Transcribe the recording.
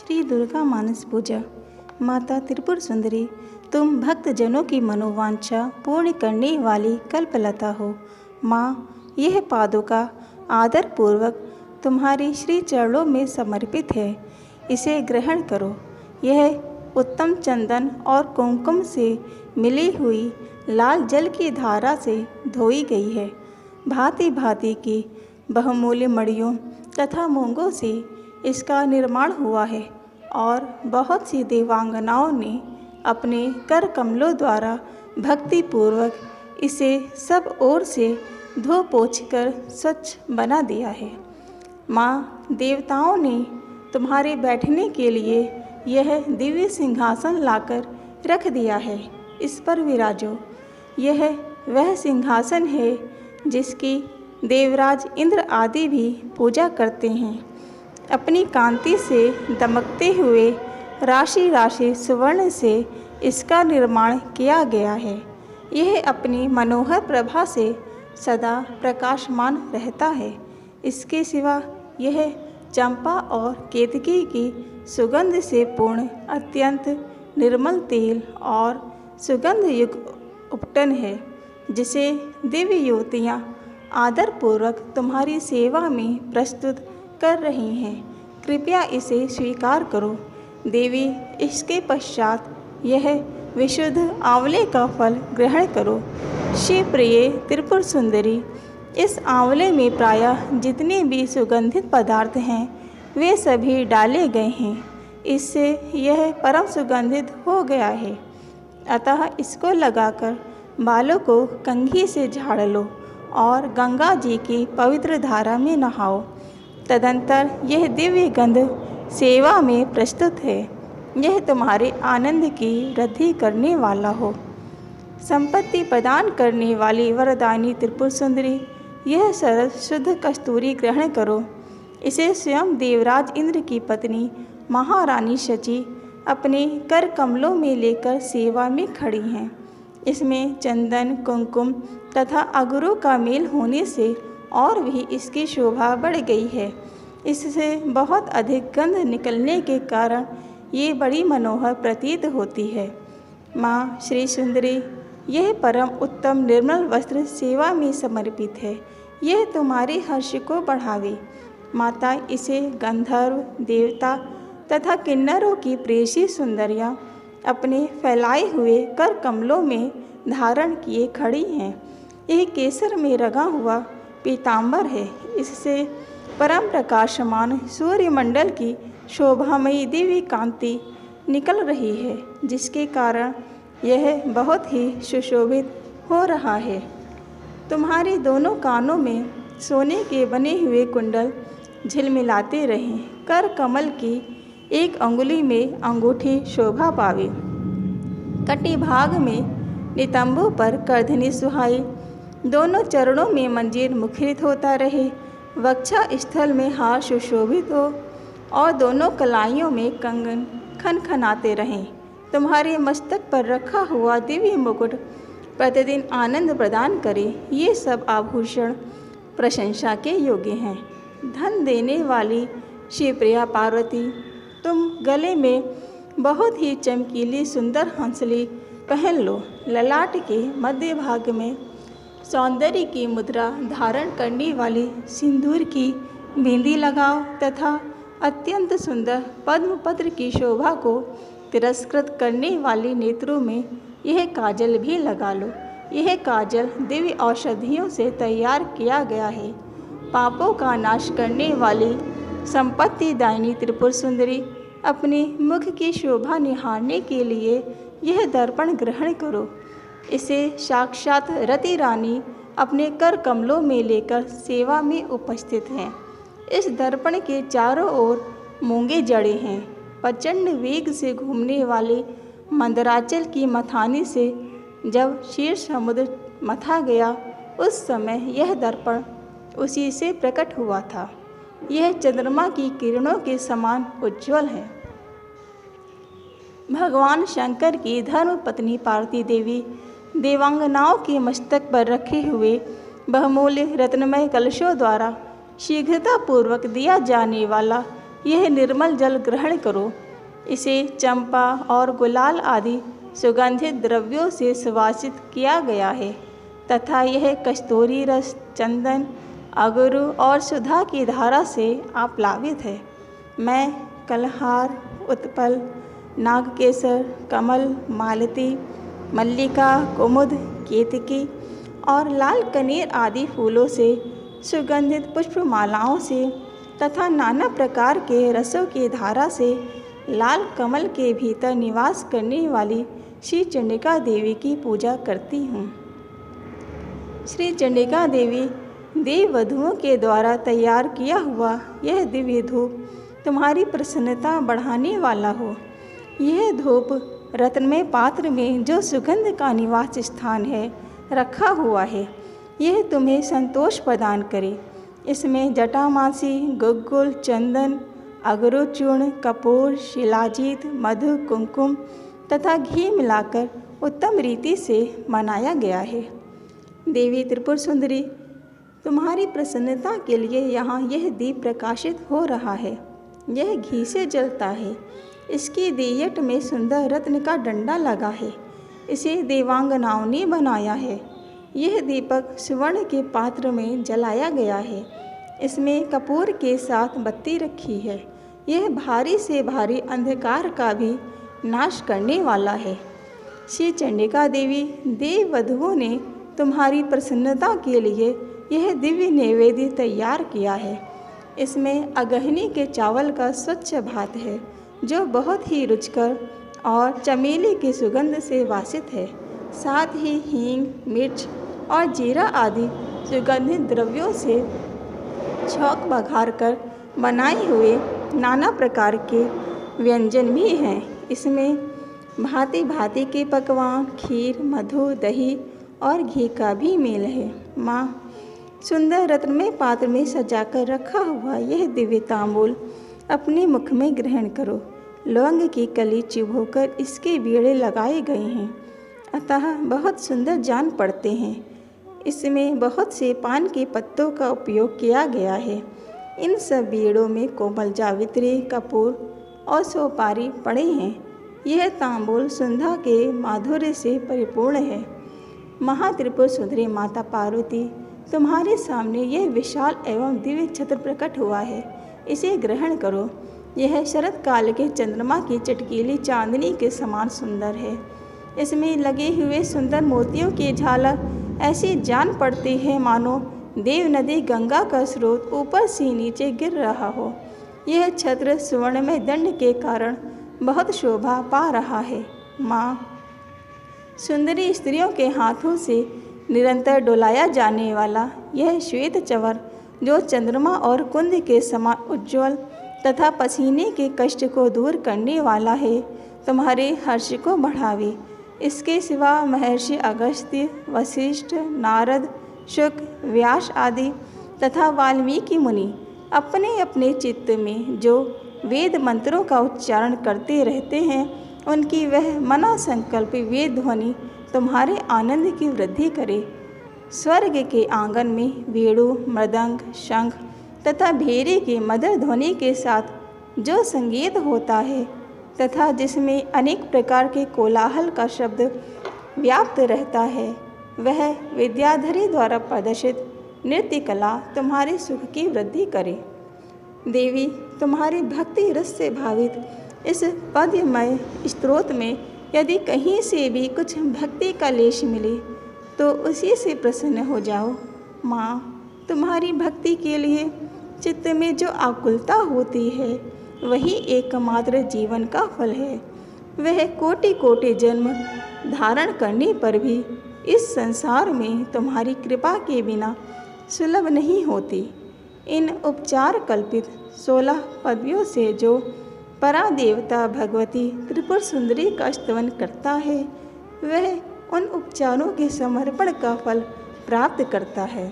श्री दुर्गा मानस पूजा। माता त्रिपुर सुंदरी, तुम भक्तजनों की मनोवांछा पूर्ण करने वाली कल्पलता हो। माँ, यह पादुका आदर पूर्वक तुम्हारी श्री चरणों में समर्पित है, इसे ग्रहण करो। यह उत्तम चंदन और कुमकुम से मिली हुई लाल जल की धारा से धोई गई है। भांति भांति की बहुमूल्य मणियों तथा मूंगों से इसका निर्माण हुआ है और बहुत सी देवांगनाओं ने अपने कर कमलों द्वारा भक्तिपूर्वक इसे सब ओर से धो पोंछ कर स्वच्छ बना दिया है। माँ, देवताओं ने तुम्हारे बैठने के लिए यह दिव्य सिंहासन लाकर रख दिया है, इस पर विराजो। यह वह सिंहासन है जिसकी देवराज इंद्र आदि भी पूजा करते हैं। अपनी कांति से दमकते हुए राशि राशि सुवर्ण से इसका निर्माण किया गया है। यह अपनी मनोहर प्रभा से सदा प्रकाशमान रहता है। इसके सिवा यह चंपा और केतकी की सुगंध से पूर्ण अत्यंत निर्मल तेल और सुगंध युक्त उपटन है, जिसे दिव्य युवतियाँ आदरपूर्वक तुम्हारी सेवा में प्रस्तुत कर रही हैं। कृपया इसे स्वीकार करो। देवी, इसके पश्चात यह विशुद्ध आंवले का फल ग्रहण करो। शिवप्रिय त्रिपुर सुंदरी, इस आंवले में प्रायः जितने भी सुगंधित पदार्थ हैं वे सभी डाले गए हैं। इससे यह परम सुगंधित हो गया है। अतः इसको लगाकर बालों को कंघी से झाड़ लो और गंगा जी की पवित्र धारा में नहाओ। तदंतर यह दिव्य गंध सेवा में प्रस्तुत है। यह तुम्हारे आनंद की वृद्धि करने वाला हो। संपत्ति प्रदान करने वाली वरदानी त्रिपुर सुंदरी, यह सरल शुद्ध कस्तूरी ग्रहण करो। इसे स्वयं देवराज इंद्र की पत्नी महारानी शची अपने कर कमलों में लेकर सेवा में खड़ी हैं। इसमें चंदन, कुमकुम तथा अगरू का मेल होने से और भी इसकी शोभा बढ़ गई है। इससे बहुत अधिक गंध निकलने के कारण ये बड़ी मनोहर प्रतीत होती है। माँ श्री सुंदरी, यह परम उत्तम निर्मल वस्त्र सेवा में समर्पित है। यह तुम्हारे हर्ष को बढ़ावे। माता, इसे गंधर्व, देवता तथा किन्नरों की प्रेषी सुंदरियाँ अपने फैलाए हुए कर कमलों में धारण किए खड़ी हैं। यह केसर में रंगा हुआ पीतांबर है। इससे परम प्रकाशमान सूर्यमंडल की शोभामयी दिव्य कांति निकल रही है, जिसके कारण यह बहुत ही सुशोभित हो रहा है। तुम्हारे दोनों कानों में सोने के बने हुए कुंडल झिलमिलाते रहें। कर कमल की एक अंगुली में अंगूठी शोभा पावे। कटी भाग में नितंबों पर करधनी सुहाई। दोनों चरणों में मंजीर मुखरित होता रहे। वक्षा स्थल में हार सुशोभित हो और दोनों कलाइयों में कंगन खनखनाते रहें। तुम्हारे मस्तक पर रखा हुआ दिव्य मुकुट प्रतिदिन आनंद प्रदान करे। ये सब आभूषण प्रशंसा के योग्य हैं। धन देने वाली शिवप्रिया पार्वती, तुम गले में बहुत ही चमकीली सुंदर हंसली पहन लो। ललाट के मध्य भाग में सौंदर्य की मुद्रा धारण करने वाली सिंदूर की बिंदी लगाओ तथा अत्यंत सुंदर पद्मपत्र की शोभा को तिरस्कृत करने वाली नेत्रों में यह काजल भी लगा लो। यह काजल दिव्य औषधियों से तैयार किया गया है। पापों का नाश करने वाली संपत्ति दायिनी त्रिपुर सुंदरी, अपने मुख की शोभा निहारने के लिए यह दर्पण ग्रहण करो। इसे साक्षात रति रानी अपने कर कमलों में लेकर सेवा में उपस्थित हैं। इस दर्पण के चारों ओर मूंगे जड़े हैं। प्रचंड वेग से घूमने वाले मंदराचल की मथानी से जब क्षीर समुद्र मथा गया, उस समय यह दर्पण उसी से प्रकट हुआ था। यह चंद्रमा की किरणों के समान उज्ज्वल है। भगवान शंकर की धर्मपत्नी पार्वती देवी देवांगनाओं के मस्तक पर रखे हुए बहुमूल्य रत्नमय कलशों द्वारा शीघ्रतापूर्वक दिया जाने वाला यह निर्मल जल ग्रहण करो। इसे चंपा और गुलाल आदि सुगंधित द्रव्यों से सुवासित किया गया है तथा यह कस्तूरी रस, चंदन, अगरू और सुधा की धारा से आप्लावित है। मैं कलहार, उत्पल, नागकेसर, कमल, मालती, मल्लिका, कुमुद, केतकी और लाल कनेर आदि फूलों से सुगंधित पुष्पमालाओं से तथा नाना प्रकार के रसों की धारा से लाल कमल के भीतर निवास करने वाली श्री चंडिका देवी की पूजा करती हूँ। श्री चंडिका देवी देव वधुओं के द्वारा तैयार किया हुआ यह दिव्य धूप तुम्हारी प्रसन्नता बढ़ाने वाला हो। यह धूप रत्नमय पात्र में जो सुगंध का निवास स्थान है रखा हुआ है, यह तुम्हें संतोष प्रदान करे। इसमें जटामासी, गुग्गुल, चंदन, अगरुचूर्ण, कपूर, शिलाजीत, मधु, कुमकुम तथा घी मिलाकर उत्तम रीति से बनाया गया है। देवी त्रिपुर सुंदरी, तुम्हारी प्रसन्नता के लिए यहाँ यह दीप प्रकाशित हो रहा है। यह घी से जलता है। इसकी दियट में सुंदर रत्न का डंडा लगा है। इसे देवांगनाओं ने बनाया है। यह दीपक स्वर्ण के पात्र में जलाया गया है। इसमें कपूर के साथ बत्ती रखी है। यह भारी से भारी अंधकार का भी नाश करने वाला है। श्री चंडिका देवी देव वधुओं ने तुम्हारी प्रसन्नता के लिए यह दिव्य नैवेद्य तैयार किया है। इसमें अगहनी के चावल का स्वच्छ भात है जो बहुत ही रुचिकर और चमेली की सुगंध से वासित है। साथ ही हींग, मिर्च और जीरा आदि सुगंधित द्रव्यों से छौंक बघार कर बनाए हुए नाना प्रकार के व्यंजन भी हैं। इसमें भांति भांति के पकवान, खीर, मधु, दही और घी का भी मेल है। माँ, सुंदर रत्नमय पात्र में सजाकर रखा हुआ यह दिव्य तांबूल अपने मुख में ग्रहण करो। लौंग की कली चुभोकर इसके बीड़े लगाए गए हैं, अतः बहुत सुंदर जान पड़ते हैं। इसमें बहुत से पान के पत्तों का उपयोग किया गया है। इन सब बीड़ों में कोमल जावित्री, कपूर और सोपारी पड़े हैं। यह तांबूल सुंधा के माधुर्य से परिपूर्ण है। महात्रिपुर सुंदरी माता पार्वती, तुम्हारे सामने यह विशाल एवं दिव्य छत्र प्रकट हुआ है। इसे ग्रहण करो। यह शरद काल के चंद्रमा की चटकीली चांदनी के समान सुंदर है। इसमें लगे हुए सुंदर मोतियों की झालर ऐसी जान पड़ती है मानो देव नदी गंगा का स्रोत ऊपर से नीचे गिर रहा हो। यह छत्र स्वर्ण में दंड के कारण बहुत शोभा पा रहा है। माँ, सुंदरी स्त्रियों के हाथों से निरंतर डुलाया जाने वाला यह श्वेत चवर जो चंद्रमा और कुंद के समान उज्ज्वल तथा पसीने के कष्ट को दूर करने वाला है, तुम्हारे हर्ष को बढ़ावे। इसके सिवा महर्षि अगस्त्य, वशिष्ठ, नारद, शुक, व्यास आदि तथा वाल्मीकि मुनि अपने अपने चित्त में जो वेद मंत्रों का उच्चारण करते रहते हैं, उनकी वह मना संकल्प वेद ध्वनि तुम्हारे आनंद की वृद्धि करे। स्वर्ग के आंगन में वेणु, मृदंग, शंख तथा भेरी की मधुर ध्वनि के साथ जो संगीत होता है तथा जिसमें अनेक प्रकार के कोलाहल का शब्द व्याप्त रहता है, वह विद्याधरी द्वारा प्रदर्शित नृत्य कला तुम्हारे सुख की वृद्धि करे। देवी, तुम्हारी भक्ति रस से भावित इस पद्यमय स्तोत्र में यदि कहीं से भी कुछ भक्ति का लेश मिले तो उसी से प्रसन्न हो जाओ। माँ, तुम्हारी भक्ति के लिए चित्त में जो आकुलता होती है वही एकमात्र जीवन का फल है। वह कोटि कोटि जन्म धारण करने पर भी इस संसार में तुम्हारी कृपा के बिना सुलभ नहीं होती। इन उपचार कल्पित 16 पदवियों से जो परादेवता भगवती त्रिपुर सुंदरी का स्तवन करता है, वह उन उपचारों के समर्पण का फल प्राप्त करता है।